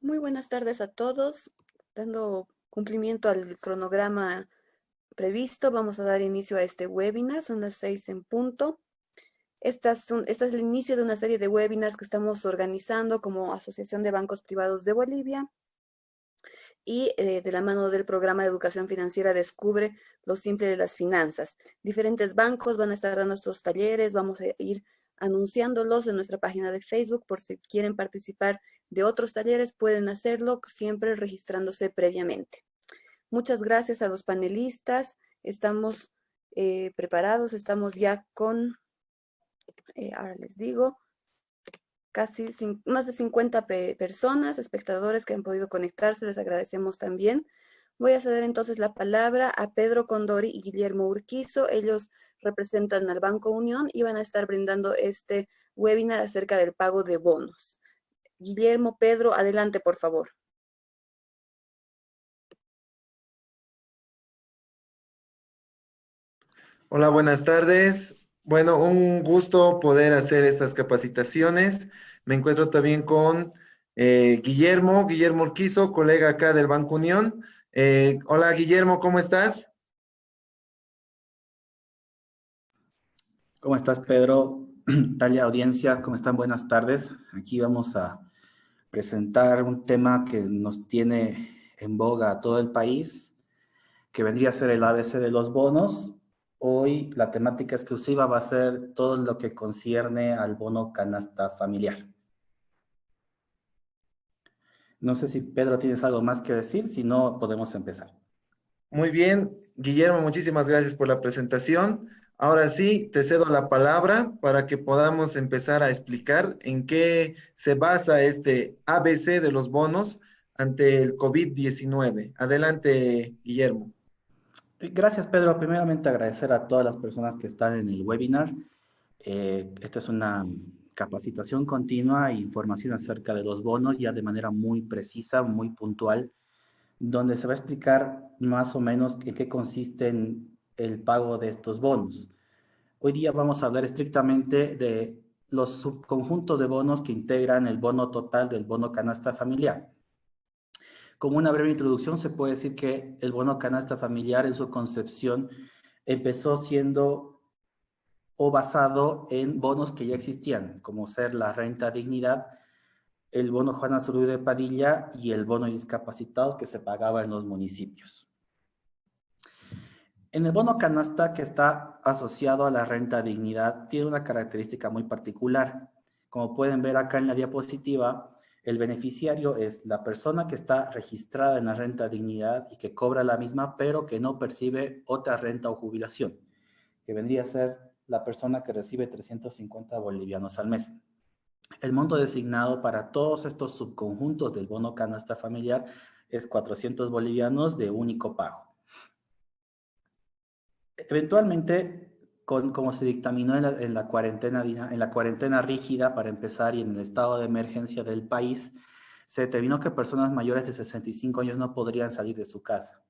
Muy buenas tardes a todos. Dando cumplimiento al cronograma previsto, vamos a dar inicio a este webinar. Son las 6 en punto. Este es el inicio de una serie de webinars que estamos organizando como Asociación de Bancos Privados de Bolivia y de la mano del programa de educación financiera Descubre lo simple de las finanzas. Diferentes bancos van a estar dando estos talleres, vamos a ir anunciándolos en nuestra página de Facebook por si quieren participar de otros talleres, pueden hacerlo siempre registrándose previamente. Muchas gracias a los panelistas, estamos preparados, estamos ya con, ahora les digo, más de 50 personas, espectadores que han podido conectarse, les agradecemos también. Voy a ceder entonces la palabra a Pedro Condori y Guillermo Urquizo. Ellos representan al Banco Unión y van a estar brindando este webinar acerca del pago de bonos. Guillermo, Pedro, adelante, por favor. Hola, buenas tardes. Bueno, un gusto poder hacer estas capacitaciones. Me encuentro también con Guillermo Urquizo, colega acá del Banco Unión. Hola, Guillermo, ¿cómo estás? ¿Cómo estás, Pedro? Talia audiencia, ¿cómo están? Buenas tardes. Aquí vamos a presentar un tema que nos tiene en boga a todo el país, que vendría a ser el ABC de los bonos. Hoy la temática exclusiva va a ser todo lo que concierne al bono canasta familiar. No sé si, Pedro, tienes algo más que decir, si no, podemos empezar. Muy bien, Guillermo, muchísimas gracias por la presentación. Ahora sí, te cedo la palabra para que podamos empezar a explicar en qué se basa este ABC de los bonos ante el COVID-19. Adelante, Guillermo. Gracias, Pedro. Primeramente, agradecer a todas las personas que están en el webinar. Esta es una capacitación continua e información acerca de los bonos ya de manera muy precisa, muy puntual, donde se va a explicar más o menos en qué consiste el pago de estos bonos. Hoy día vamos a hablar estrictamente de los subconjuntos de bonos que integran el bono total del bono canasta familiar. Como una breve introducción, se puede decir que el bono canasta familiar en su concepción empezó siendo o basado en bonos que ya existían, como ser la renta dignidad, el bono Juana Zurduy de Padilla y el bono discapacitados que se pagaba en los municipios. En el bono canasta, que está asociado a la renta dignidad, tiene una característica muy particular. Como pueden ver acá en la diapositiva, el beneficiario es la persona que está registrada en la renta dignidad y que cobra la misma, pero que no percibe otra renta o jubilación, que vendría a ser la persona que recibe 350 bolivianos al mes. El monto designado para todos estos subconjuntos del bono canasta familiar es 400 bolivianos de único pago. Eventualmente, como se dictaminó en la cuarentena rígida para empezar y en el estado de emergencia del país, se determinó que personas mayores de 65 años no podrían salir de su casa.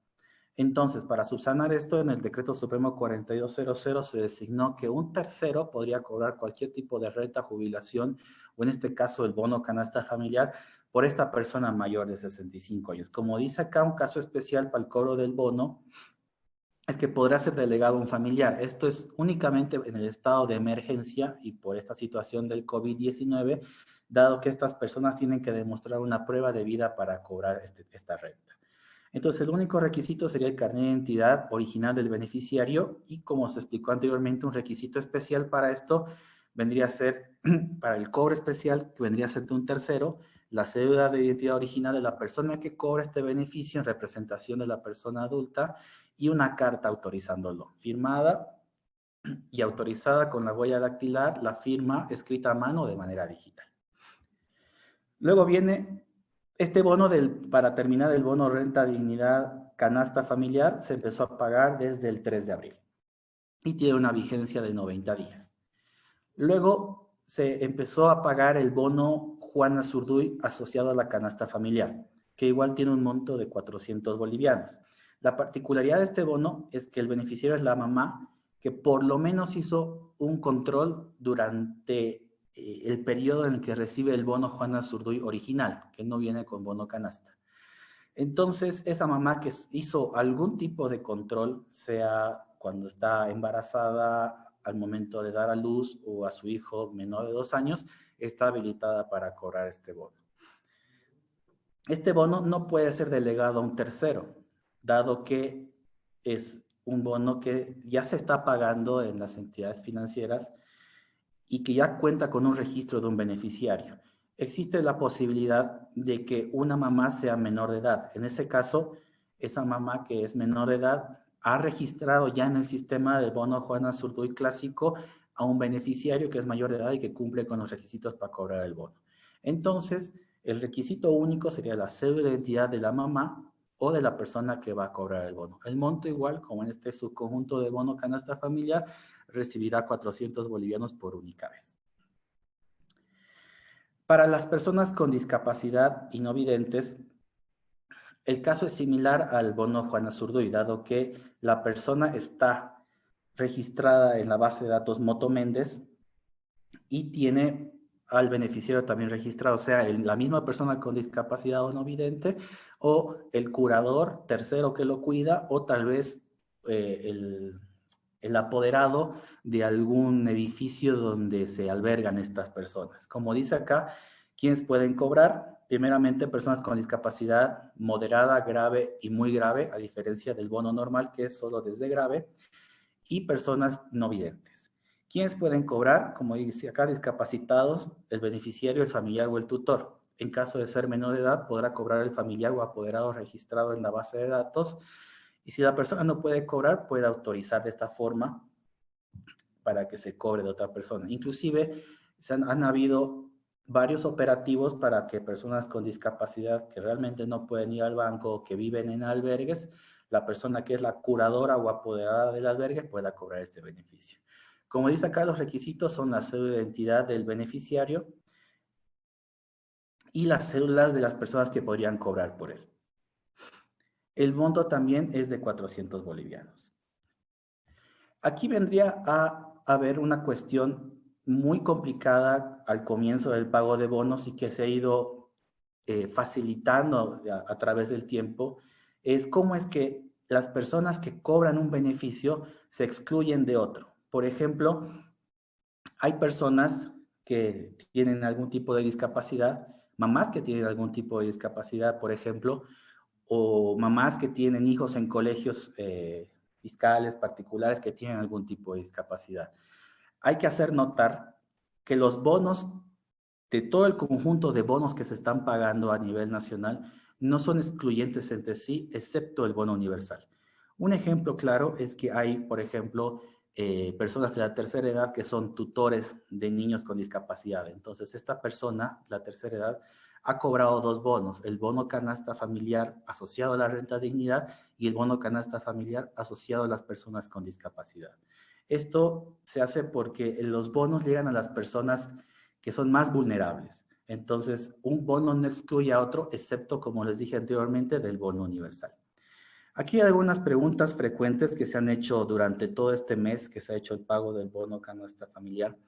Entonces, para subsanar esto, en el Decreto Supremo 4200 se designó que un tercero podría cobrar cualquier tipo de renta, jubilación, o en este caso el bono canasta familiar, por esta persona mayor de 65 años. Como dice acá, un caso especial para el cobro del bono es que podrá ser delegado un familiar. Esto es únicamente en el estado de emergencia y por esta situación del COVID-19, dado que estas personas tienen que demostrar una prueba de vida para cobrar esta renta. Entonces, el único requisito sería el carnet de identidad original del beneficiario y, como se explicó anteriormente, un requisito especial para esto vendría a ser, para el cobro especial, que vendría a ser de un tercero, la cédula de identidad original de la persona que cobra este beneficio en representación de la persona adulta y una carta autorizándolo, firmada y autorizada con la huella dactilar, la firma escrita a mano de manera digital. Luego viene este bono para terminar el bono renta dignidad canasta familiar, se empezó a pagar desde el 3 de abril y tiene una vigencia de 90 días. Luego se empezó a pagar el bono Juana Zurduy asociado a la canasta familiar, que igual tiene un monto de 400 bolivianos. La particularidad de este bono es que el beneficiario es la mamá que por lo menos hizo un control durante el periodo en el que recibe el bono Juana Zurduy original, que no viene con bono canasta. Entonces, esa mamá que hizo algún tipo de control, sea cuando está embarazada, al momento de dar a luz o a su hijo menor de 2 años, está habilitada para cobrar este bono. Este bono no puede ser delegado a un tercero, dado que es un bono que ya se está pagando en las entidades financieras y que ya cuenta con un registro de un beneficiario. Existe la posibilidad de que una mamá sea menor de edad. En ese caso, esa mamá que es menor de edad ha registrado ya en el sistema del bono Juana Zurduy clásico a un beneficiario que es mayor de edad y que cumple con los requisitos para cobrar el bono. Entonces, el requisito único sería la cédula de identidad de la mamá o de la persona que va a cobrar el bono. El monto igual, como en este subconjunto de bono canasta familiar, recibirá 400 bolivianos por única vez. Para las personas con discapacidad y no videntes, el caso es similar al bono Juana Zurduy, dado que la persona está registrada en la base de datos Moto Méndez y tiene al beneficiario también registrado, o sea, la misma persona con discapacidad o no vidente, o el curador tercero que lo cuida, o tal vez el apoderado de algún edificio donde se albergan estas personas. Como dice acá, ¿quiénes pueden cobrar? Primeramente, personas con discapacidad moderada, grave y muy grave, a diferencia del bono normal, que es solo desde grave, y personas no videntes. ¿Quiénes pueden cobrar? Como dice acá, discapacitados, el beneficiario, el familiar o el tutor. En caso de ser menor de edad, podrá cobrar el familiar o apoderado registrado en la base de datos. Y si la persona no puede cobrar, puede autorizar de esta forma para que se cobre de otra persona. Inclusive, han habido varios operativos para que personas con discapacidad que realmente no pueden ir al banco o que viven en albergues, la persona que es la curadora o apoderada del albergue pueda cobrar este beneficio. Como dice acá, los requisitos son la cédula de identidad del beneficiario y las cédulas de las personas que podrían cobrar por él. El monto también es de 400 bolivianos. Aquí vendría a haber una cuestión muy complicada al comienzo del pago de bonos y que se ha ido facilitando a través del tiempo, es cómo es que las personas que cobran un beneficio se excluyen de otro. Por ejemplo, hay personas que tienen algún tipo de discapacidad, mamás que tienen algún tipo de discapacidad, por ejemplo, o mamás que tienen hijos en colegios fiscales particulares que tienen algún tipo de discapacidad. Hay que hacer notar que los bonos, de todo el conjunto de bonos que se están pagando a nivel nacional, no son excluyentes entre sí, excepto el bono universal. Un ejemplo claro es que hay, por ejemplo, personas de la tercera edad que son tutores de niños con discapacidad. Entonces, esta persona, la tercera edad, ha cobrado 2 bonos, el bono canasta familiar asociado a la renta dignidad y el bono canasta familiar asociado a las personas con discapacidad. Esto se hace porque los bonos llegan a las personas que son más vulnerables. Entonces, un bono no excluye a otro, excepto, como les dije anteriormente, del bono universal. Aquí hay algunas preguntas frecuentes que se han hecho durante todo este mes que se ha hecho el pago del bono canasta familiar,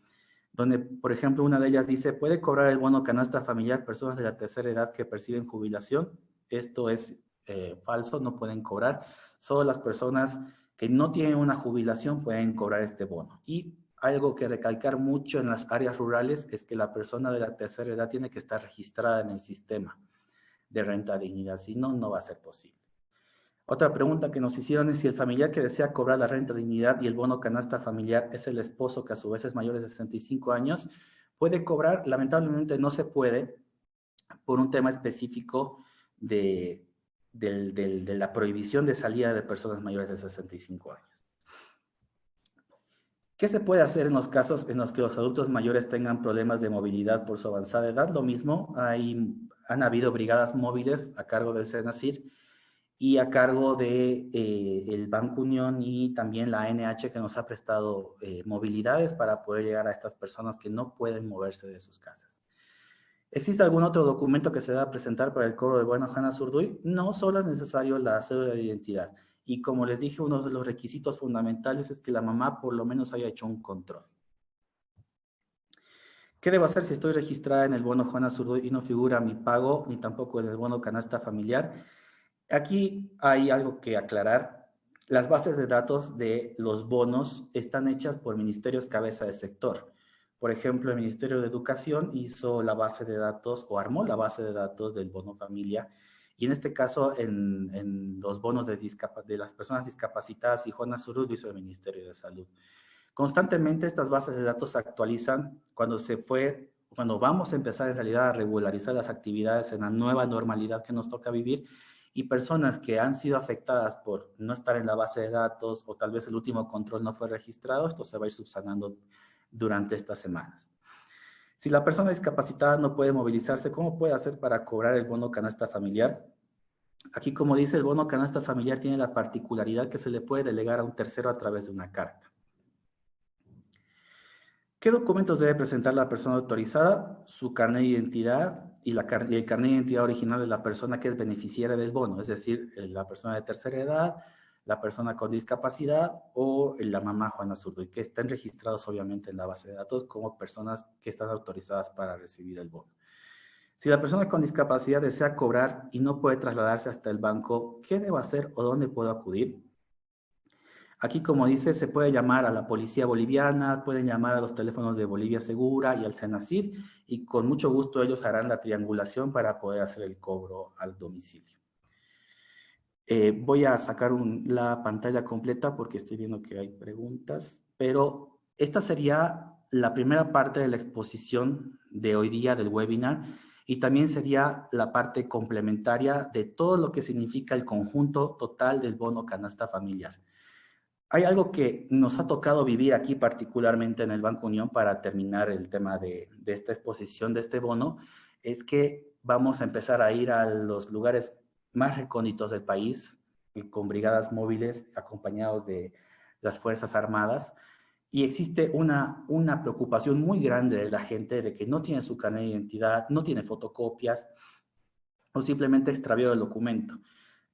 donde, por ejemplo, una de ellas dice, ¿puede cobrar el bono canasta familiar personas de la tercera edad que perciben jubilación? Esto es falso, no pueden cobrar. Solo las personas que no tienen una jubilación pueden cobrar este bono. Y algo que recalcar mucho en las áreas rurales es que la persona de la tercera edad tiene que estar registrada en el sistema de renta dignidad, si no, no va a ser posible. Otra pregunta que nos hicieron es si el familiar que desea cobrar la renta dignidad y el bono canasta familiar es el esposo que a su vez es mayor de 65 años, ¿puede cobrar? Lamentablemente no se puede por un tema específico de la prohibición de salida de personas mayores de 65 años. ¿Qué se puede hacer en los casos en los que los adultos mayores tengan problemas de movilidad por su avanzada edad? Lo mismo, han habido brigadas móviles a cargo del SENACIR y a cargo de el Banco Unión y también la ANH que nos ha prestado movilidades para poder llegar a estas personas que no pueden moverse de sus casas. ¿Existe algún otro documento que se deba presentar para el cobro del bono Juana Zurduy? No, solo es necesario la cédula de identidad. Y como les dije, uno de los requisitos fundamentales es que la mamá por lo menos haya hecho un control. ¿Qué debo hacer si estoy registrada en el bono Juana Zurduy y no figura mi pago, ni tampoco en el bono canasta familiar? Aquí hay algo que aclarar. Las bases de datos de los bonos están hechas por ministerios cabeza de sector. Por ejemplo, el Ministerio de Educación hizo la base de datos o armó la base de datos del bono familia. Y en este caso, en los bonos de las personas discapacitadas y Juana Zurduy hizo el Ministerio de Salud. Constantemente estas bases de datos se actualizan cuando vamos a empezar en realidad a regularizar las actividades en la nueva normalidad que nos toca vivir, y personas que han sido afectadas por no estar en la base de datos o tal vez el último control no fue registrado, esto se va a ir subsanando durante estas semanas. Si la persona discapacitada no puede movilizarse, ¿cómo puede hacer para cobrar el bono canasta familiar? Aquí, como dice, el bono canasta familiar tiene la particularidad que se le puede delegar a un tercero a través de una carta. ¿Qué documentos debe presentar la persona autorizada? Su carnet de identidad y el carnet de identidad original de la persona que es beneficiaria del bono, es decir, la persona de tercera edad, la persona con discapacidad o la mamá Juana Zurduy, que estén registrados obviamente en la base de datos como personas que están autorizadas para recibir el bono. Si la persona con discapacidad desea cobrar y no puede trasladarse hasta el banco, ¿qué debe hacer o dónde puedo acudir? Aquí, como dice, se puede llamar a la policía boliviana, pueden llamar a los teléfonos de Bolivia Segura y al Senacir, y con mucho gusto ellos harán la triangulación para poder hacer el cobro al domicilio. Voy a sacar la pantalla completa porque estoy viendo que hay preguntas, pero esta sería la primera parte de la exposición de hoy día del webinar, y también sería la parte complementaria de todo lo que significa el conjunto total del bono canasta familiar. Hay algo que nos ha tocado vivir aquí particularmente en el Banco Unión para terminar el tema de esta exposición de este bono, es que vamos a empezar a ir a los lugares más recónditos del país con brigadas móviles acompañados de las Fuerzas Armadas, y existe una preocupación muy grande de la gente de que no tiene su carnet de identidad, no tiene fotocopias o simplemente extravió el documento.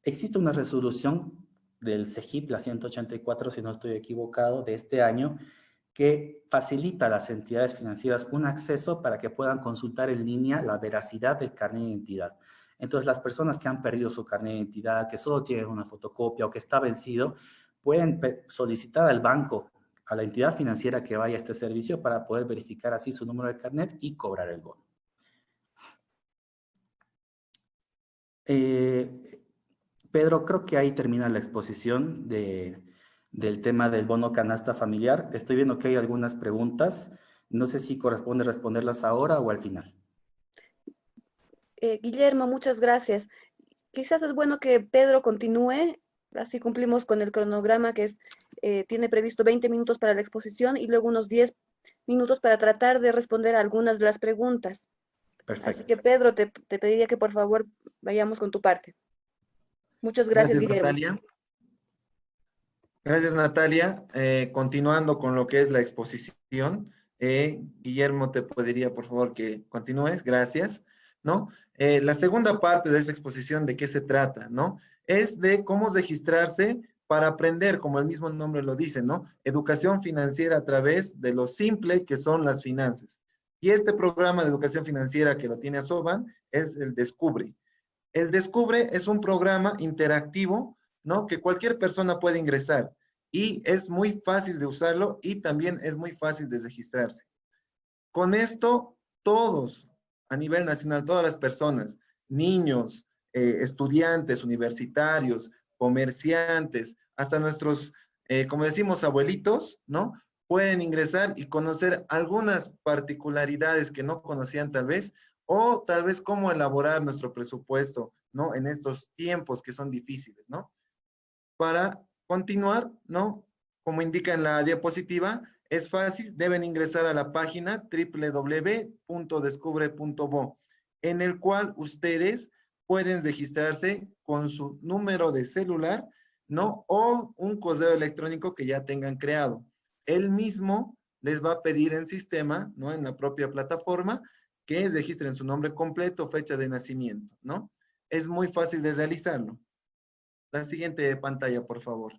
Existe una resolución del CEGIP, la 184, si no estoy equivocado, de este año, que facilita a las entidades financieras un acceso para que puedan consultar en línea la veracidad del carnet de identidad. Entonces, las personas que han perdido su carnet de identidad, que solo tienen una fotocopia o que está vencido, pueden solicitar al banco, a la entidad financiera que vaya a este servicio, para poder verificar así su número de carnet y cobrar el bono. Pedro, creo que ahí termina la exposición del tema del bono canasta familiar. Estoy viendo que hay algunas preguntas. No sé si corresponde responderlas ahora o al final. Guillermo, muchas gracias. Quizás es bueno que Pedro continúe, así cumplimos con el cronograma que tiene previsto 20 minutos para la exposición y luego unos 10 minutos para tratar de responder a algunas de las preguntas. Así que Perfecto. Pedro, te pediría que por favor vayamos con tu parte. Muchas gracias, Gracias, Guillermo. Natalia. Gracias, Natalia. Continuando con lo que es la exposición, Guillermo, te pediría, por favor, que continúes. Gracias. ¿No? La segunda parte de esta exposición, ¿de qué se trata? ¿No? Es de cómo registrarse para aprender, como el mismo nombre lo dice, ¿no? Educación financiera a través de lo simple que son las finanzas. Y este programa de educación financiera que lo tiene Asoban es el Descubre. El Descubre es un programa interactivo, ¿no? Que cualquier persona puede ingresar y es muy fácil de usarlo y también es muy fácil de registrarse. Con esto, todos, a nivel nacional, todas las personas, niños, estudiantes, universitarios, comerciantes, hasta nuestros, como decimos, abuelitos, ¿no? Pueden ingresar y conocer algunas particularidades que no conocían tal vez, o tal vez cómo elaborar nuestro presupuesto, ¿no? En estos tiempos que son difíciles, ¿no? Para continuar, ¿no? Como indica en la diapositiva, es fácil, deben ingresar a la página www.descubre.bo, en el cual ustedes pueden registrarse con su número de celular, ¿no? O un correo electrónico que ya tengan creado. Él mismo les va a pedir en sistema, ¿no? En la propia plataforma, que registren su nombre completo, fecha de nacimiento, ¿no? Es muy fácil de realizarlo. La siguiente pantalla, por favor.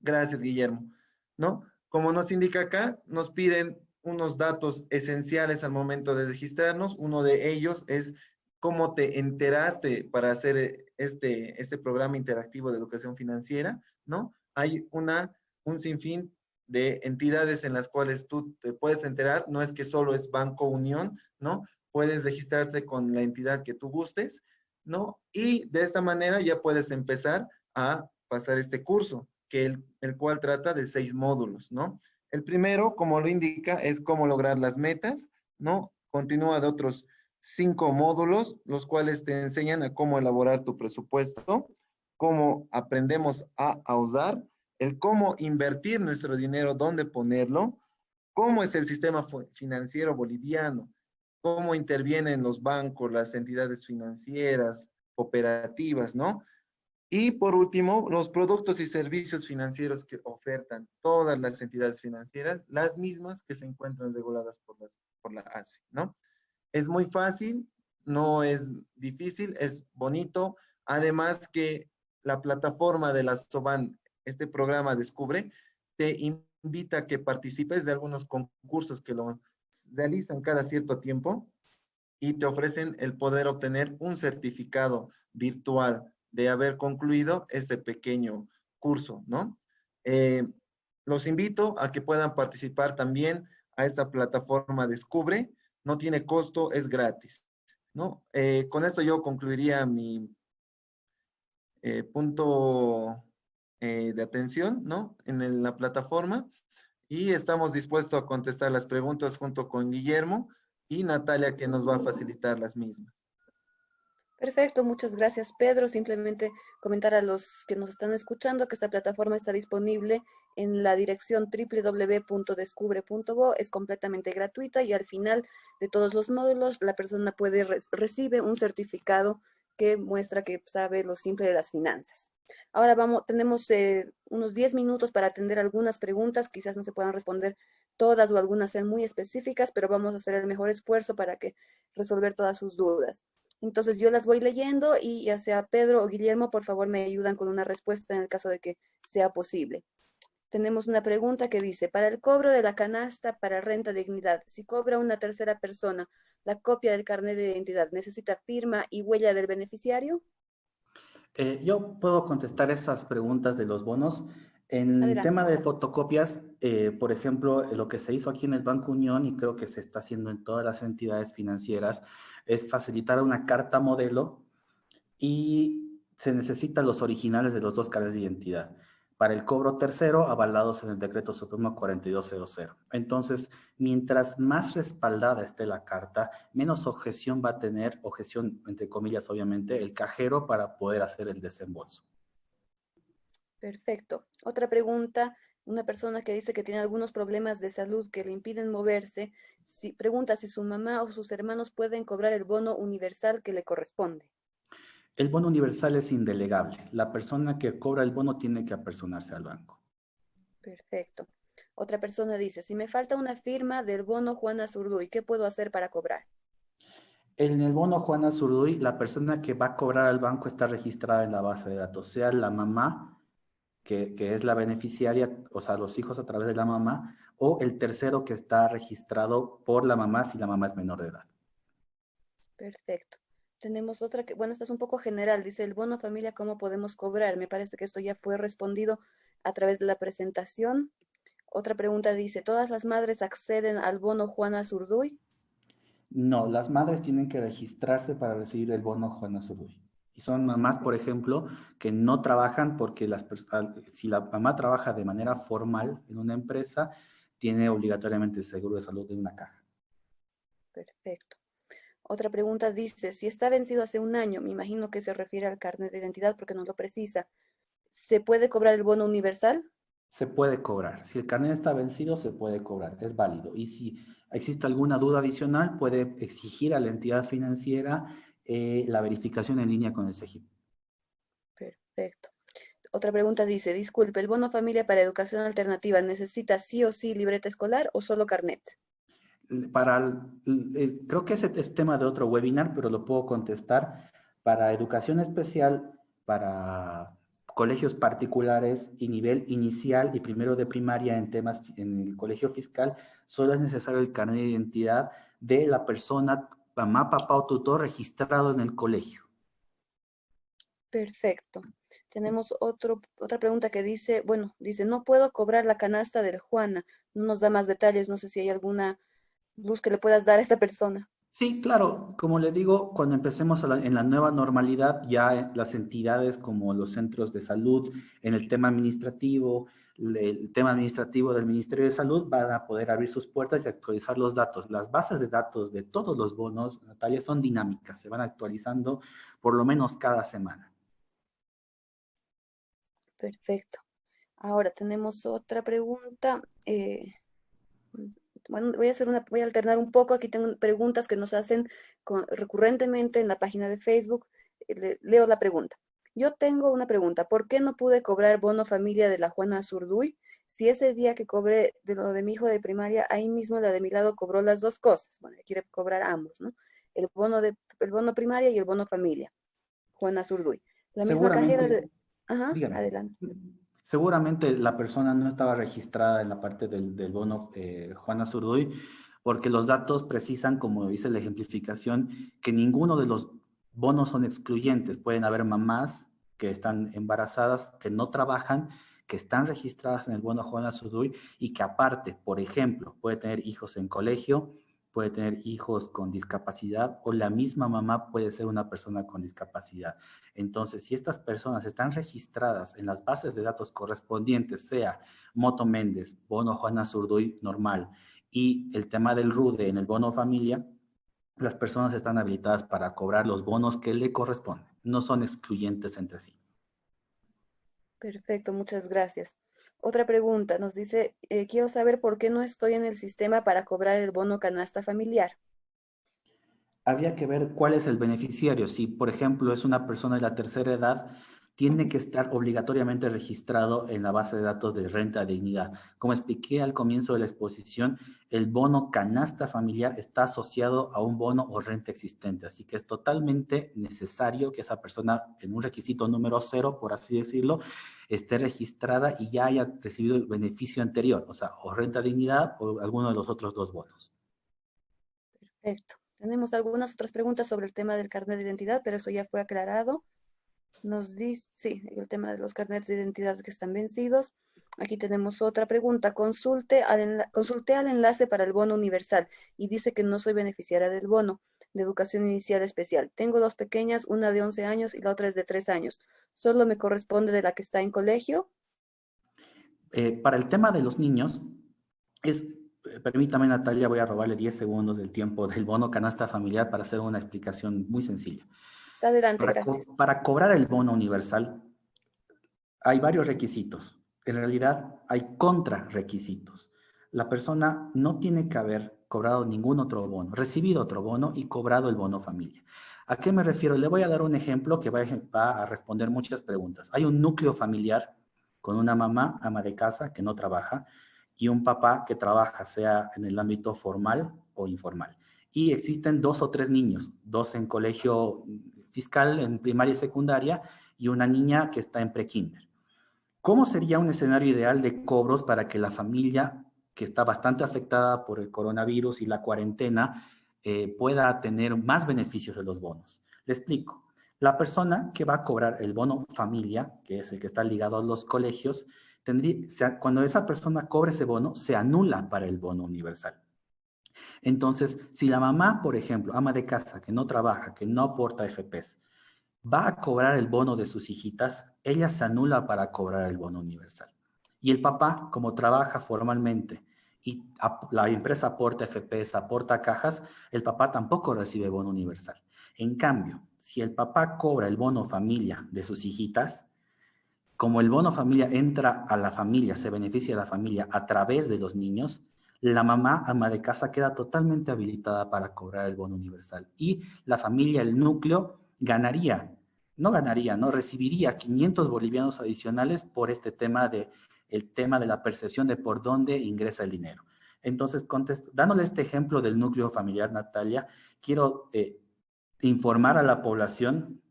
Gracias, Guillermo. ¿No? Como nos indica acá, nos piden unos datos esenciales al momento de registrarnos. Uno de ellos es cómo te enteraste para hacer este programa interactivo de educación financiera, ¿no? Hay un sinfín de entidades en las cuales tú te puedes enterar. No es que solo es Banco Unión, ¿no? Puedes registrarse con la entidad que tú gustes, ¿no? Y de esta manera ya puedes empezar a pasar este curso, que el cual trata de 6 módulos, ¿no? El primero, como lo indica, es cómo lograr las metas, ¿no? Continúa de otros 5 módulos, los cuales te enseñan a cómo elaborar tu presupuesto, cómo aprendemos a ahorrar, el cómo invertir nuestro dinero, dónde ponerlo, cómo es el sistema financiero boliviano, cómo intervienen los bancos, las entidades financieras, cooperativas, ¿no? Y por último, los productos y servicios financieros que ofertan todas las entidades financieras, las mismas que se encuentran reguladas por la ASFI, ¿no? Es muy fácil, no es difícil, es bonito. Además que la plataforma de la SOBAN, este programa Descubre, te invita a que participes de algunos concursos que lo realizan cada cierto tiempo y te ofrecen el poder obtener un certificado virtual de haber concluido este pequeño curso, ¿no? Eh, los invito a que puedan participar también a esta plataforma Descubre. No tiene costo, es gratis, ¿no? Con esto yo concluiría mi punto de atención, ¿no? En la plataforma, y estamos dispuestos a contestar las preguntas junto con Guillermo y Natalia, que nos va a facilitar las mismas. Perfecto, muchas gracias, Pedro. Simplemente comentar a los que nos están escuchando que esta plataforma está disponible en la dirección www.descubre.bo. Es completamente gratuita y al final de todos los módulos la persona recibe un certificado que muestra que sabe lo simple de las finanzas. Ahora tenemos unos 10 minutos para atender algunas preguntas, quizás no se puedan responder todas o algunas sean muy específicas, pero vamos a hacer el mejor esfuerzo para resolver todas sus dudas. Entonces yo las voy leyendo y ya sea Pedro o Guillermo, por favor me ayudan con una respuesta en el caso de que sea posible. Tenemos una pregunta que dice, para el cobro de la canasta para renta dignidad, si cobra una tercera persona, la copia del carnet de identidad necesita firma y huella del beneficiario. Yo puedo contestar esas preguntas de los bonos. En Adelante. tema de fotocopias, por ejemplo, lo que se hizo aquí en el Banco Unión y creo que se está haciendo en todas las entidades financieras es facilitar una carta modelo y se necesitan los originales de los dos carnes de identidad. Para el cobro tercero, avalados en el Decreto Supremo 4200. Entonces, mientras más respaldada esté la carta, menos objeción va a tener, objeción entre comillas obviamente, el cajero para poder hacer el desembolso. Perfecto. Otra pregunta, una persona que dice que tiene algunos problemas de salud que le impiden moverse, pregunta si su mamá o sus hermanos pueden cobrar el bono universal que le corresponde. El bono universal es indelegable. La persona que cobra el bono tiene que apersonarse al banco. Perfecto. Otra persona dice, si me falta una firma del bono Juana Zurduy, ¿qué puedo hacer para cobrar? En el bono Juana Zurduy, la persona que va a cobrar al banco está registrada en la base de datos, sea la mamá, que es la beneficiaria, o sea, los hijos a través de la mamá, o el tercero que está registrado por la mamá si la mamá es menor de edad. Perfecto. Tenemos otra que, bueno, esta es un poco general, dice el bono familia, ¿cómo podemos cobrar? Me parece que esto ya fue respondido a través de la presentación. Otra pregunta dice, ¿todas las madres acceden al bono Juana Zurduy? No, las madres tienen que registrarse para recibir el bono Juana Zurduy. Y son mamás, por ejemplo, que no trabajan porque si la mamá trabaja de manera formal en una empresa, tiene obligatoriamente el seguro de salud de una caja. Perfecto. Otra pregunta dice, si está vencido hace un año, me imagino que se refiere al carnet de identidad porque nos lo precisa, ¿se puede cobrar el bono universal? Se puede cobrar. Si el carnet está vencido, se puede cobrar. Es válido. Y si existe alguna duda adicional, puede exigir a la entidad financiera la verificación en línea con el SEGIP. Perfecto. Otra pregunta dice, disculpe, ¿el bono familia para educación alternativa necesita sí o sí libreta escolar o solo carnet? Creo que ese es tema de otro webinar, pero lo puedo contestar. Para educación especial, para colegios particulares y nivel inicial y primero de primaria en temas en el colegio fiscal, solo es necesario el carnet de identidad de la persona, mamá, papá o tutor registrado en el colegio. Perfecto. Tenemos otra pregunta que dice, bueno, dice, no puedo cobrar la canasta del Juana. No nos da más detalles, no sé si hay alguna luz que le puedas dar a esta persona. Sí, claro, como le digo, cuando empecemos en la nueva normalidad, ya las entidades como los centros de salud, en el tema administrativo del Ministerio de Salud van a poder abrir sus puertas y actualizar los datos. Las bases de datos de todos los bonos, Natalia, son dinámicas, se van actualizando por lo menos cada semana. Perfecto. Ahora tenemos otra pregunta. Bueno, voy a alternar un poco. Aquí tengo preguntas que nos hacen recurrentemente en la página de Facebook. Leo la pregunta. Yo tengo una pregunta. ¿Por qué no pude cobrar bono familia de la Juana Zurduy? Si ese día que cobré de lo de mi hijo de primaria, ahí mismo la de mi lado cobró las dos cosas. Bueno, quiere cobrar ambos, ¿no? El bono primaria y el bono familia. Juana Zurduy. La misma cajera Seguramente, de... Ajá, dígame. adelante. Seguramente la persona no estaba registrada en la parte del bono Juana Zurduy, porque los datos precisan, como dice la ejemplificación, que ninguno de los bonos son excluyentes. Pueden haber mamás que están embarazadas, que no trabajan, que están registradas en el bono Juana Zurduy y que aparte, por ejemplo, puede tener hijos en colegio, puede tener hijos con discapacidad o la misma mamá puede ser una persona con discapacidad. Entonces, si estas personas están registradas en las bases de datos correspondientes, sea Moto Méndez, bono Juana Zurduy normal y el tema del RUDE en el bono familia, las personas están habilitadas para cobrar los bonos que le corresponden. No son excluyentes entre sí. Perfecto, muchas gracias. Otra pregunta nos dice, quiero saber por qué no estoy en el sistema para cobrar el bono canasta familiar. Habría que ver cuál es el beneficiario. Si, por ejemplo, es una persona de la tercera edad, tiene que estar obligatoriamente registrado en la base de datos de renta de dignidad. Como expliqué al comienzo de la exposición, el bono canasta familiar está asociado a un bono o renta existente, así que es totalmente necesario que esa persona, en un requisito número 0, por así decirlo, esté registrada y ya haya recibido el beneficio anterior, o sea, o renta de dignidad o alguno de los otros dos bonos. Perfecto. Tenemos algunas otras preguntas sobre el tema del carnet de identidad, pero eso ya fue aclarado. Nos dice, sí, el tema de los carnets de identidad que están vencidos. Aquí tenemos otra pregunta. Consulté al enlace para el bono universal y dice que no soy beneficiaria del bono de educación inicial especial. Tengo dos pequeñas, una de 11 años y la otra es de 3 años. ¿Solo me corresponde de la que está en colegio? Para el tema de los niños, permítame, Natalia, voy a robarle 10 segundos del tiempo del bono canasta familiar para hacer una explicación muy sencilla. Adelante, gracias. Para cobrar el bono universal hay varios requisitos. En realidad hay contrarrequisitos. La persona no tiene que haber cobrado ningún otro bono, recibido otro bono y cobrado el bono familia. ¿A qué me refiero? Le voy a dar un ejemplo que va a responder muchas preguntas. Hay un núcleo familiar con una mamá, ama de casa, que no trabaja, y un papá que trabaja, sea en el ámbito formal o informal. Y existen 2 o 3 niños, 2 en colegio fiscal, en primaria y secundaria, y una niña que está en prekinder. ¿Cómo sería un escenario ideal de cobros para que la familia, que está bastante afectada por el coronavirus y la cuarentena, pueda tener más beneficios de los bonos? Le explico. La persona que va a cobrar el bono familia, que es el que está ligado a los colegios, cuando esa persona cobre ese bono, se anula para el bono universal. Entonces, si la mamá, por ejemplo, ama de casa, que no trabaja, que no aporta FPs, va a cobrar el bono de sus hijitas, ella se anula para cobrar el bono universal. Y el papá, como trabaja formalmente y la empresa aporta FPs, aporta cajas, el papá tampoco recibe bono universal. En cambio, si el papá cobra el bono familia de sus hijitas, como el bono familia entra a la familia, se beneficia a la familia a través de los niños, la mamá, ama de casa, queda totalmente habilitada para cobrar el bono universal. Y la familia, el núcleo, no recibiría 500 bolivianos adicionales por el tema de la percepción de por dónde ingresa el dinero. Entonces, dándole este ejemplo del núcleo familiar, Natalia, quiero informar a la población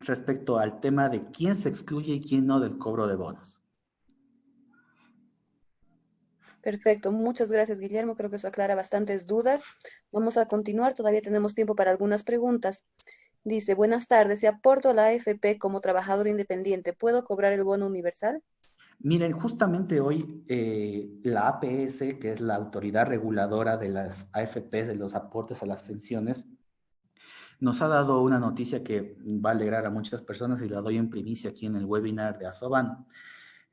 respecto al tema de quién se excluye y quién no del cobro de bonos. Perfecto, muchas gracias, Guillermo. Creo que eso aclara bastantes dudas. Vamos a continuar, todavía tenemos tiempo para algunas preguntas. Dice, buenas tardes, si aporto a la AFP como trabajador independiente, ¿puedo cobrar el bono universal? Miren, justamente hoy la APS, que es la autoridad reguladora de las AFP, de los aportes a las pensiones, nos ha dado una noticia que va a alegrar a muchas personas y la doy en primicia aquí en el webinar de Asoban.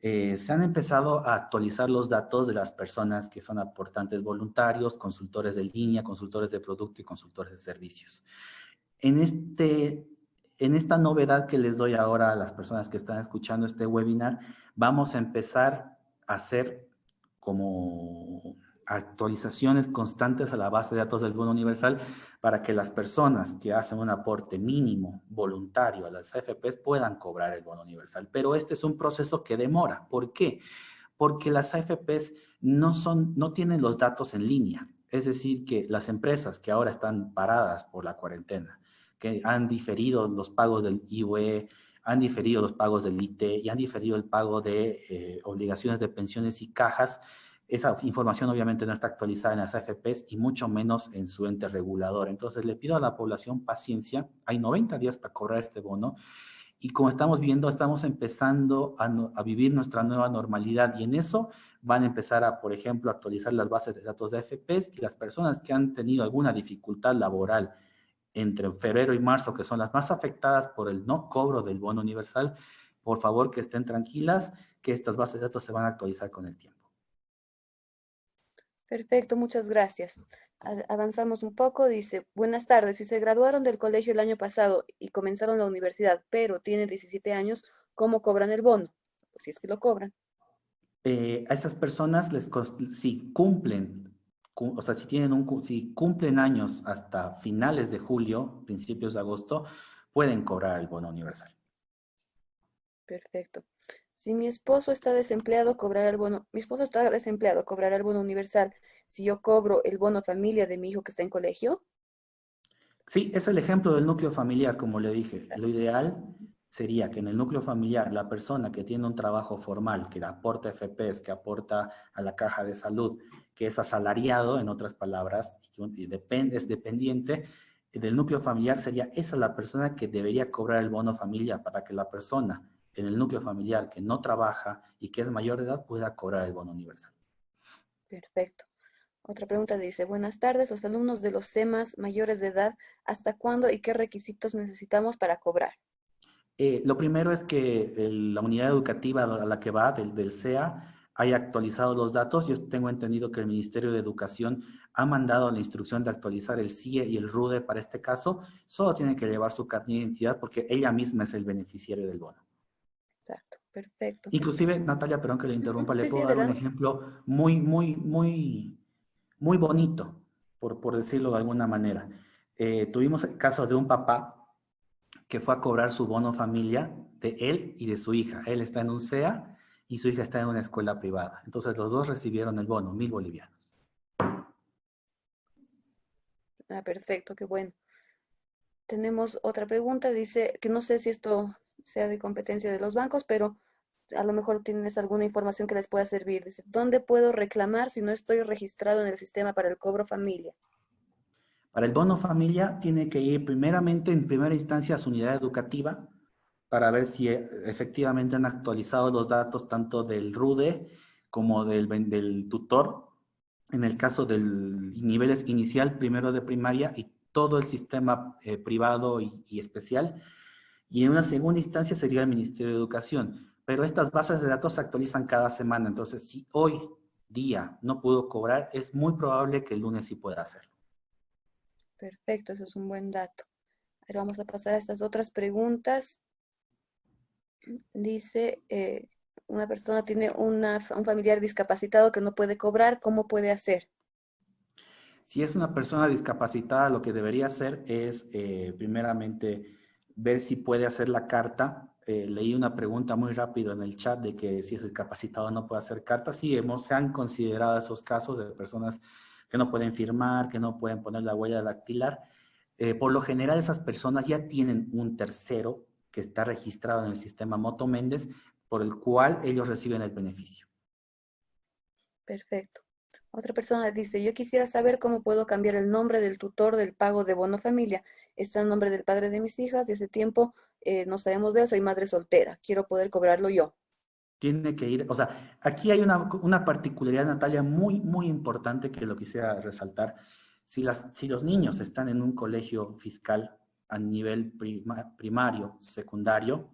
Se han empezado a actualizar los datos de las personas que son aportantes voluntarios, consultores de línea, consultores de producto y consultores de servicios. En esta novedad que les doy ahora a las personas que están escuchando este webinar, vamos a empezar a hacer como actualizaciones constantes a la base de datos del bono universal para que las personas que hacen un aporte mínimo voluntario a las AFPs puedan cobrar el bono universal. Pero este es un proceso que demora. ¿Por qué? Porque las AFPs no tienen los datos en línea. Es decir, que las empresas que ahora están paradas por la cuarentena, que han diferido los pagos del IUE, han diferido los pagos del ITE y han diferido el pago de obligaciones de pensiones y cajas. Esa información obviamente no está actualizada en las AFPs y mucho menos en su ente regulador. Entonces le pido a la población paciencia. Hay 90 días para cobrar este bono y como estamos viendo, estamos empezando a vivir nuestra nueva normalidad y en eso van a empezar a, por ejemplo, actualizar las bases de datos de AFPs y las personas que han tenido alguna dificultad laboral entre febrero y marzo, que son las más afectadas por el no cobro del bono universal, por favor que estén tranquilas, que estas bases de datos se van a actualizar con el tiempo. Perfecto, muchas gracias. Avanzamos un poco, dice, buenas tardes, si se graduaron del colegio el año pasado y comenzaron la universidad, pero tienen 17 años, ¿cómo cobran el bono? Pues si es que lo cobran. A esas personas, si cumplen, o sea, si cumplen años hasta finales de julio, principios de agosto, pueden cobrar el bono universal. Perfecto. Si mi esposo está desempleado, cobrará el bono. Mi esposo está desempleado, cobrará el bono universal. Si yo cobro el bono familia de mi hijo que está en colegio. Sí, es el ejemplo del núcleo familiar, como le dije. Lo ideal sería que en el núcleo familiar la persona que tiene un trabajo formal, que aporta FPs, que aporta a la caja de salud, que es asalariado, en otras palabras, y es dependiente del núcleo familiar, sería esa la persona que debería cobrar el bono familiar para que la persona en el núcleo familiar que no trabaja y que es mayor de edad pueda cobrar el bono universal. Perfecto. Otra pregunta dice, buenas tardes, los alumnos de los CEMAS mayores de edad, ¿hasta cuándo y qué requisitos necesitamos para cobrar? Lo primero es que la unidad educativa a la que va del CEA haya actualizado los datos. Yo tengo entendido que el Ministerio de Educación ha mandado la instrucción de actualizar el CIE y el RUDE para este caso. Solo tiene que llevar su carnet de identidad porque ella misma es el beneficiario del bono. Exacto, perfecto. Inclusive, Natalia, perdón que le interrumpa, le Sí, sí, puedo dar un adelante. ejemplo muy bonito, por decirlo de alguna manera. Tuvimos el caso de un papá que fue a cobrar su bono familia de él y de su hija. Él está en un CEA y su hija está en una escuela privada. Entonces los dos recibieron el bono, 1.000 bolivianos. Ah, perfecto, qué bueno. Tenemos otra pregunta, dice que no sé si esto sea de competencia de los bancos, pero a lo mejor tienes alguna información que les pueda servir. Dice, ¿dónde puedo reclamar si no estoy registrado en el sistema para el cobro familia? Para el bono familia tiene que ir primeramente en primera instancia a su unidad educativa para ver si efectivamente han actualizado los datos tanto del RUDE como del tutor, en el caso del niveles inicial, primero de primaria y todo el sistema privado y especial. Y en una segunda instancia sería el Ministerio de Educación. Pero estas bases de datos se actualizan cada semana. Entonces, si hoy día no pudo cobrar, es muy probable que el lunes sí pueda hacerlo. Perfecto, eso es un buen dato. Pero vamos a pasar a estas otras preguntas. Dice, una persona tiene un familiar discapacitado que no puede cobrar, ¿cómo puede hacer? Si es una persona discapacitada, lo que debería hacer es, primeramente, ver si puede hacer la carta. Leí una pregunta muy rápido en el chat de que si es discapacitado no puede hacer carta. Sí, se han considerado esos casos de personas que no pueden firmar, que no pueden poner la huella dactilar. Por lo general, esas personas ya tienen un tercero que está registrado en el sistema Moto Méndez, por el cual ellos reciben el beneficio. Perfecto. Otra persona dice, yo quisiera saber cómo puedo cambiar el nombre del tutor del pago de bono familia. Está el nombre del padre de mis hijas y hace tiempo no sabemos de él, soy madre soltera. Quiero poder cobrarlo yo. Tiene que ir, o sea, aquí hay una particularidad, Natalia, muy, muy importante que lo quisiera resaltar. Si los niños están en un colegio fiscal a nivel primario, secundario,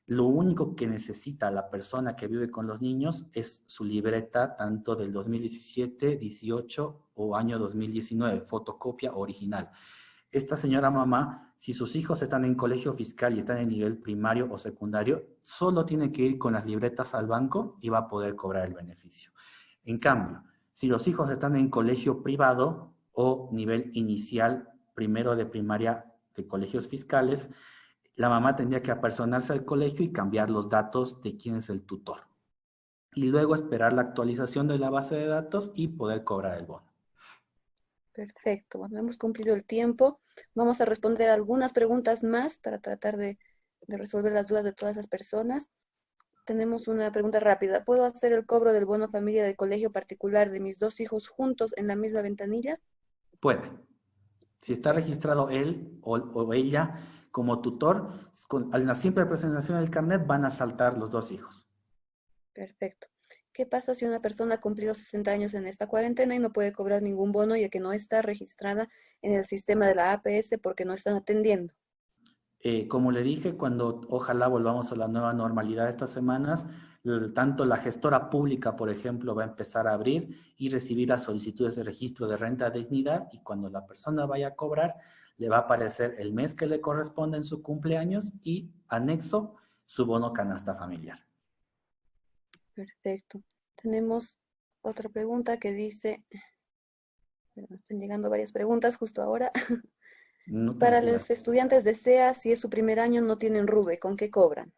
lo único que necesita la persona que vive con los niños es su libreta, tanto del 2017, 18 o año 2019, fotocopia original. Esta señora mamá, si sus hijos están en colegio fiscal y están en nivel primario o secundario, solo tiene que ir con las libretas al banco y va a poder cobrar el beneficio. En cambio, si los hijos están en colegio privado o nivel inicial, primero de primaria de colegios fiscales, la mamá tendría que apersonarse al colegio y cambiar los datos de quién es el tutor. Y luego esperar la actualización de la base de datos y poder cobrar el bono. Perfecto. Bueno, hemos cumplido el tiempo. Vamos a responder algunas preguntas más para tratar de resolver las dudas de todas las personas. Tenemos una pregunta rápida. ¿Puedo hacer el cobro del bono familia de colegio particular de mis dos hijos juntos en la misma ventanilla? Puede. Si está registrado él o ella como tutor, a la simple presentación del carnet van a saltar los dos hijos. Perfecto. ¿Qué pasa si una persona ha cumplido 60 años en esta cuarentena y no puede cobrar ningún bono ya que no está registrada en el sistema de la APS porque no están atendiendo? Como le dije, cuando ojalá volvamos a la nueva normalidad estas semanas, tanto la gestora pública, por ejemplo, va a empezar a abrir y recibir las solicitudes de registro de renta de dignidad, y cuando la persona vaya a cobrar, le va a aparecer el mes que le corresponde en su cumpleaños y anexo su bono canasta familiar. Perfecto. Tenemos otra pregunta que dice, bueno, están llegando varias preguntas justo ahora. No, Para tranquila. los estudiantes de SEA, si es su primer año, no tienen RUDE, ¿con qué cobran?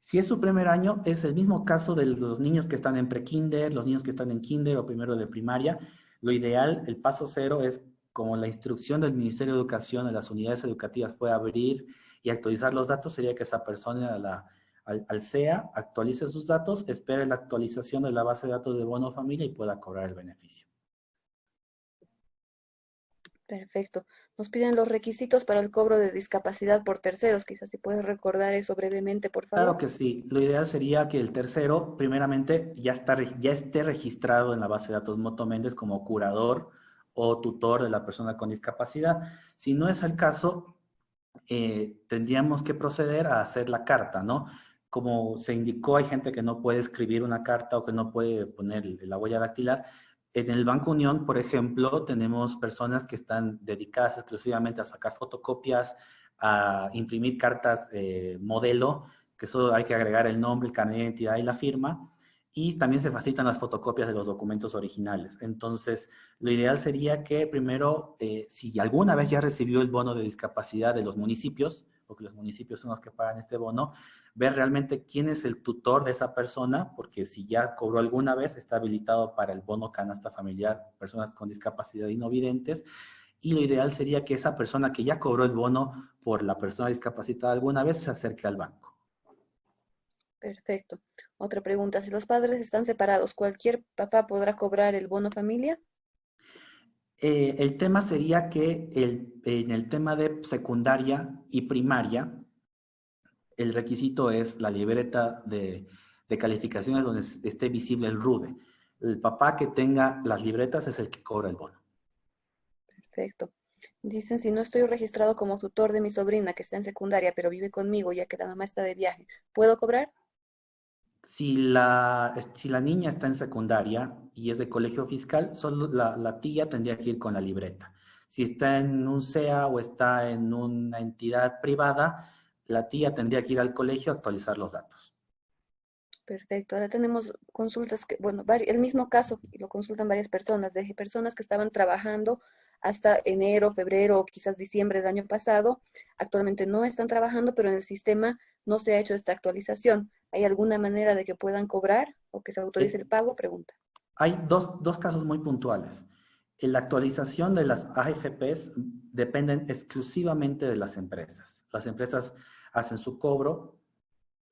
Si es su primer año, es el mismo caso de los niños que están en prekinder, los niños que están en kinder o primero de primaria. Lo ideal, el paso cero, es como la instrucción del Ministerio de Educación a las unidades educativas fue abrir y actualizar los datos, sería que esa persona al SEA actualice sus datos, espere la actualización de la base de datos de bono familia y pueda cobrar el beneficio. Perfecto. Nos piden los requisitos para el cobro de discapacidad por terceros. Quizás si puedes recordar eso brevemente, por favor. Claro que sí. Lo ideal sería que el tercero, primeramente, ya esté registrado en la base de datos Moto Méndez como curador o tutor de la persona con discapacidad. Si no es el caso, tendríamos que proceder a hacer la carta, ¿no? Como se indicó, hay gente que no puede escribir una carta o que no puede poner la huella dactilar. En el Banco Unión, por ejemplo, tenemos personas que están dedicadas exclusivamente a sacar fotocopias, a imprimir cartas modelo, que solo hay que agregar el nombre, el carnet de identidad y la firma, y también se facilitan las fotocopias de los documentos originales. Entonces, lo ideal sería que primero, si alguna vez ya recibió el bono de discapacidad de los municipios, porque los municipios son los que pagan este bono, ver realmente quién es el tutor de esa persona, porque si ya cobró alguna vez, está habilitado para el bono canasta familiar, personas con discapacidad y no videntes, y lo ideal sería que esa persona que ya cobró el bono por la persona discapacitada alguna vez se acerque al banco. Perfecto. Otra pregunta. Si los padres están separados, ¿cualquier papá podrá cobrar el bono familia? El tema sería que en el tema de secundaria y primaria, el requisito es la libreta de calificaciones donde esté visible el RUDE. El papá que tenga las libretas es el que cobra el bono. Perfecto. Dicen, si no estoy registrado como tutor de mi sobrina que está en secundaria, pero vive conmigo ya que la mamá está de viaje, ¿puedo cobrar? Si la niña está en secundaria y es de colegio fiscal, solo la tía tendría que ir con la libreta. Si está en un SEA o está en una entidad privada, la tía tendría que ir al colegio a actualizar los datos. Perfecto. Ahora tenemos consultas que, bueno, el mismo caso, y lo consultan varias personas, de personas que estaban trabajando hasta enero, febrero o quizás diciembre del año pasado. Actualmente no están trabajando, pero en el sistema no se ha hecho esta actualización. ¿Hay alguna manera de que puedan cobrar o que se autorice Eh, el pago? Pregunta. Hay dos casos muy puntuales. En la actualización de las AFPs dependen exclusivamente de las empresas. Las empresas hacen su cobro,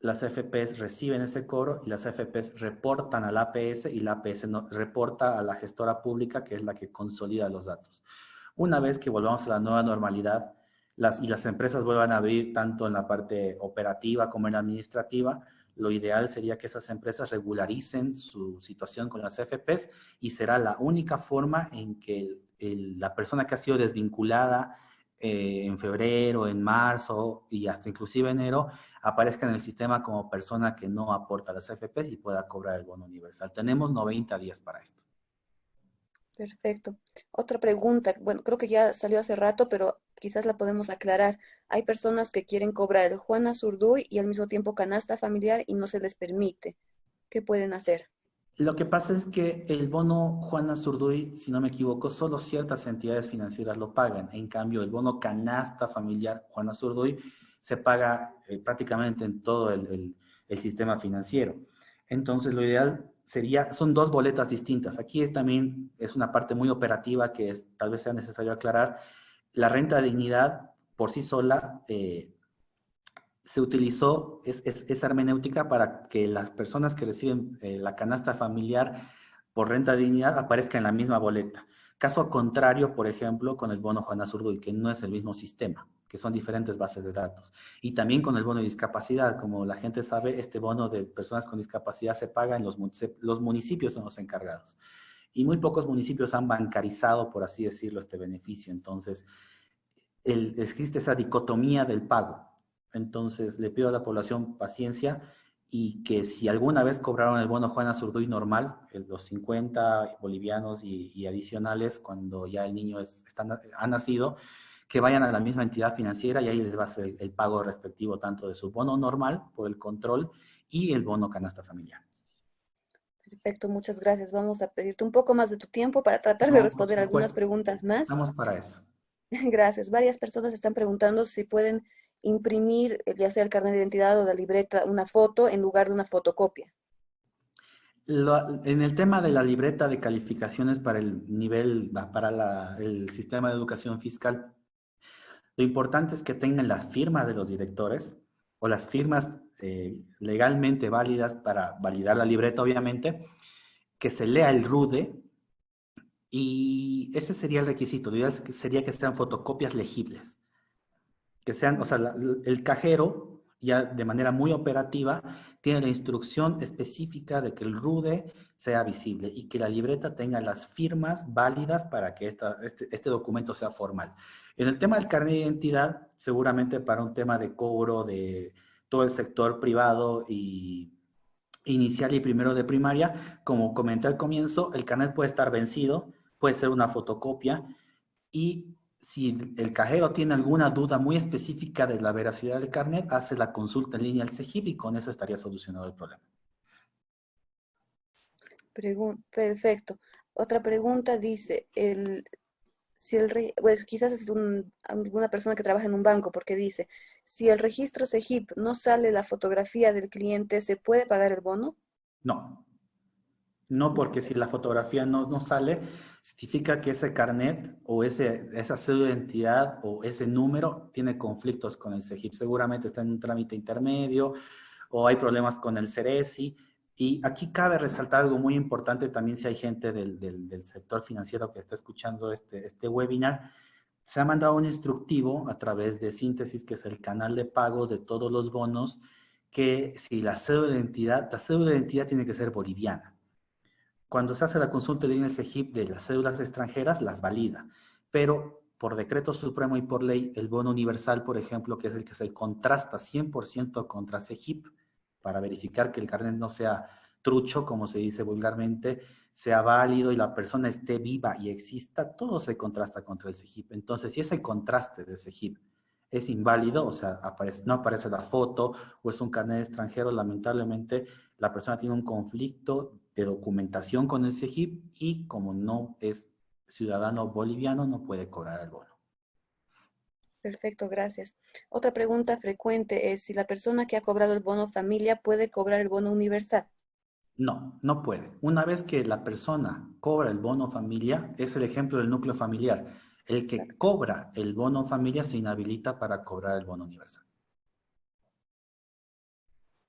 las AFPs reciben ese cobro y las AFPs reportan al APS y la APS reporta a la gestora pública, que es la que consolida los datos. Una vez que volvamos a la nueva normalidad y las empresas vuelvan a abrir tanto en la parte operativa como en la administrativa, lo ideal sería que esas empresas regularicen su situación con las AFPs y será la única forma en que la persona que ha sido desvinculada en febrero, en marzo y hasta inclusive enero, aparezca en el sistema como persona que no aporta a las AFPs y pueda cobrar el bono universal. Tenemos 90 días para esto. Perfecto. Otra pregunta, bueno, creo que ya salió hace rato, pero quizás la podemos aclarar. Hay personas que quieren cobrar el Juana Zurduy y al mismo tiempo canasta familiar y no se les permite. ¿Qué pueden hacer? Lo que pasa es que el bono Juana Zurduy, si no me equivoco, solo ciertas entidades financieras lo pagan. En cambio, el bono canasta familiar Juana Zurduy se paga prácticamente en todo el sistema financiero. Entonces, lo ideal sería, son dos boletas distintas. Aquí también es una parte muy operativa que tal vez sea necesario aclarar. La renta de dignidad por sí sola se utilizó esa hermenéutica para que las personas que reciben la canasta familiar por renta de dignidad aparezcan en la misma boleta. Caso contrario, por ejemplo, con el bono Juana Zurduy, que no es el mismo sistema, que son diferentes bases de datos. Y también con el bono de discapacidad. Como la gente sabe, este bono de personas con discapacidad se paga en los municipios, son los encargados. Y muy pocos municipios han bancarizado, por así decirlo, este beneficio. Entonces, existe esa dicotomía del pago. Entonces, le pido a la población paciencia y que si alguna vez cobraron el bono Juana Zurduy normal, los 50 bolivianos y adicionales, cuando ya el niño ha nacido, que vayan a la misma entidad financiera y ahí les va a hacer el pago respectivo tanto de su bono normal por el control y el bono canasta familiar. Perfecto, muchas gracias. Vamos a pedirte un poco más de tu tiempo para tratar de No, por responder algunas supuesto, preguntas más. estamos para eso. Gracias. Varias personas están preguntando si pueden imprimir, ya sea el carnet de identidad o la libreta, una foto en lugar de una fotocopia. En el tema de la libreta de calificaciones para el nivel, el sistema de educación fiscal, lo importante es que tengan las firmas de los directores o las firmas legalmente válidas para validar la libreta, obviamente, que se lea el RUDE y ese sería el requisito. Lo ideal sería que sean fotocopias legibles, que sean, o sea, el cajero ya de manera muy operativa tiene la instrucción específica de que el RUDE sea visible y que la libreta tenga las firmas válidas para que este documento sea formal. En el tema del carnet de identidad, seguramente para un tema de cobro de todo el sector privado y inicial y primero de primaria, como comenté al comienzo, el carnet puede estar vencido, puede ser una fotocopia y si el cajero tiene alguna duda muy específica de la veracidad del carnet, hace la consulta en línea al CEGIP y con eso estaría solucionado el problema. Perfecto. Otra pregunta dice, bueno, quizás es alguna persona que trabaja en un banco, porque dice, si el registro CEGIP no sale la fotografía del cliente, ¿se puede pagar el bono? No. No, porque si la fotografía no sale, significa que ese carnet o esa cédula de identidad o ese número tiene conflictos con el CEGIP. Seguramente está en un trámite intermedio o hay problemas con el CERESI. Y aquí cabe resaltar algo muy importante también si hay gente del sector financiero que está escuchando este webinar. Se ha mandado un instructivo a través de Síntesis, que es el canal de pagos de todos los bonos, que si la cédula de identidad tiene que ser boliviana. Cuando se hace la consulta de INSEGIP de las cédulas extranjeras, las valida. Pero por decreto supremo y por ley, el bono universal, por ejemplo, que es el que se contrasta 100% contra CEGIP, para verificar que el carnet no sea trucho, como se dice vulgarmente, sea válido y la persona esté viva y exista, todo se contrasta contra el CEGIP. Entonces, si ese contraste de CEGIP es inválido, o sea, no aparece la foto o es un carnet extranjero, lamentablemente la persona tiene un conflicto de documentación con el CEGIP y como no es ciudadano boliviano, no puede cobrar el bono. Perfecto, gracias. Otra pregunta frecuente es si la persona que ha cobrado el bono familia puede cobrar el bono universal. No, no puede. Una vez que la persona cobra el bono familia, es el ejemplo del núcleo familiar. El que Exacto. cobra el bono familia se inhabilita para cobrar el bono universal.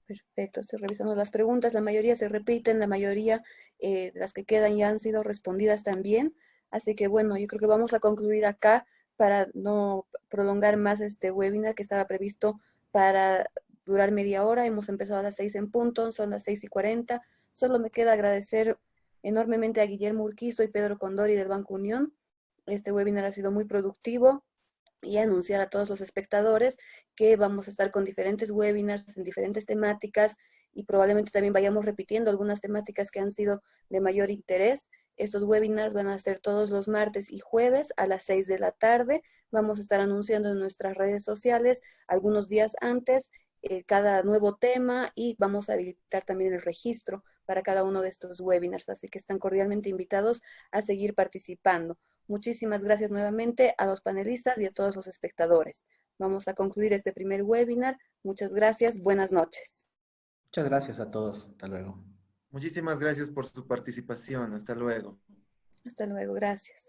Perfecto, estoy revisando las preguntas, la mayoría se repiten, la mayoría de las que quedan ya han sido respondidas también, así que bueno, yo creo que vamos a concluir acá para no prolongar más este webinar que estaba previsto para durar media hora. Hemos empezado a las 6 en punto, son las 6:40. Solo me queda agradecer enormemente a Guillermo Urquizo y Pedro Condori del Banco Unión. Este webinar ha sido muy productivo y anunciar a todos los espectadores que vamos a estar con diferentes webinars en diferentes temáticas y probablemente también vayamos repitiendo algunas temáticas que han sido de mayor interés. Estos webinars van a ser todos los martes y jueves a las 6 de la tarde. Vamos a estar anunciando en nuestras redes sociales algunos días antes cada nuevo tema y vamos a habilitar también el registro para cada uno de estos webinars. Así que están cordialmente invitados a seguir participando. Muchísimas gracias nuevamente a los panelistas y a todos los espectadores. Vamos a concluir este primer webinar. Muchas gracias. Buenas noches. Muchas gracias a todos. Hasta luego. Muchísimas gracias por su participación. Hasta luego. Hasta luego. Gracias.